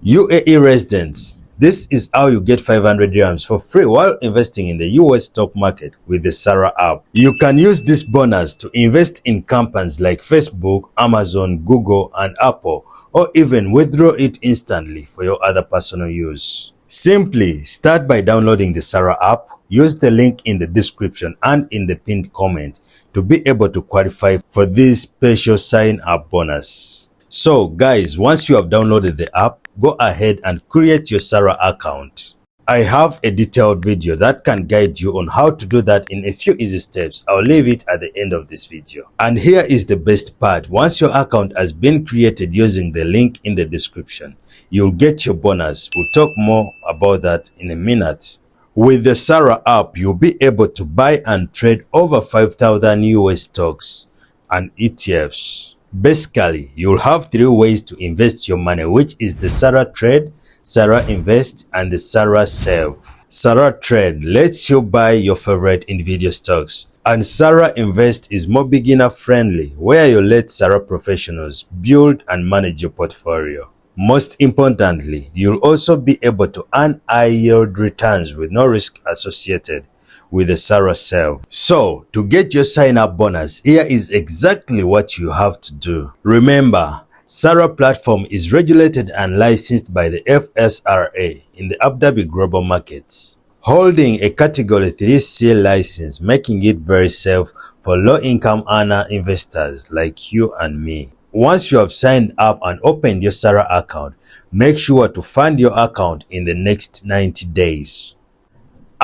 UAE residents, this is how you get 500 dirhams for free while investing in the US stock market with the Sarwa app. You can use this bonus to invest in companies like Facebook, Amazon, Google, and Apple, or even withdraw it instantly for your other personal use. Simply start by downloading the Sarwa app. Use the link in the description and in the pinned comment to be able to qualify for this special sign-up bonus. So guys, once you have downloaded the app, go ahead and create your Sarwa account. I have a detailed video that can guide you on how to do that in a few easy steps. I'll leave it at the end of this video. And here is the best part. Once your account has been created using the link in the description, you'll get your bonus. We'll talk more about that in a minute. With the Sarwa app, you'll be able to buy and trade over 5,000 US stocks and ETFs. Basically, you'll have three ways to invest your money, which is the Sarwa Trade, Sarwa Invest, and the Sarwa Save. Sarwa Trade lets you buy your favorite individual stocks, and Sarwa Invest is more beginner friendly, where you let Sarwa professionals build and manage your portfolio. Most importantly, you'll also be able to earn high yield returns with no risk associated with the Sarwa Save. So, to get your sign-up bonus, here is exactly what you have to do. Remember, Sarwa platform is regulated and licensed by the FSRA in the Abu Dhabi global markets, holding a Category 3C license, making it very safe for low-income earner investors like you and me. Once you have signed up and opened your Sarwa account, make sure to fund your account in the next 90 days.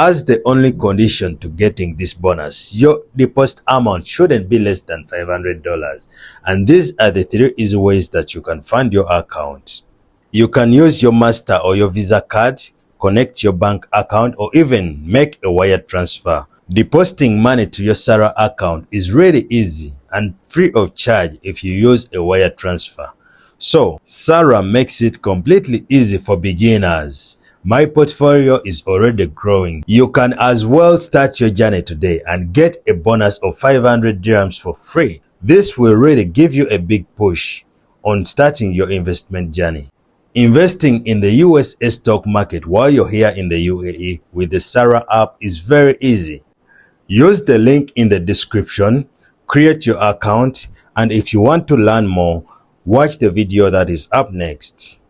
As the only condition to getting this bonus, your deposit amount shouldn't be less than $500. And these are the three easy ways that you can fund your account. You can use your Master or your Visa card, connect your bank account, or even make a wire transfer. Depositing money to your Sarwa account is really easy and free of charge if you use a wire transfer. So, Sarwa makes it completely easy for beginners. My portfolio is already growing. You can as well start your journey today and get a bonus of 500 dirhams for free. This will really give you a big push on starting your investment journey. Investing in the USA stock market while you're here in the UAE with the Sarwa app is very easy. Use the link in the description, create your account, and if you want to learn more, watch the video that is up next.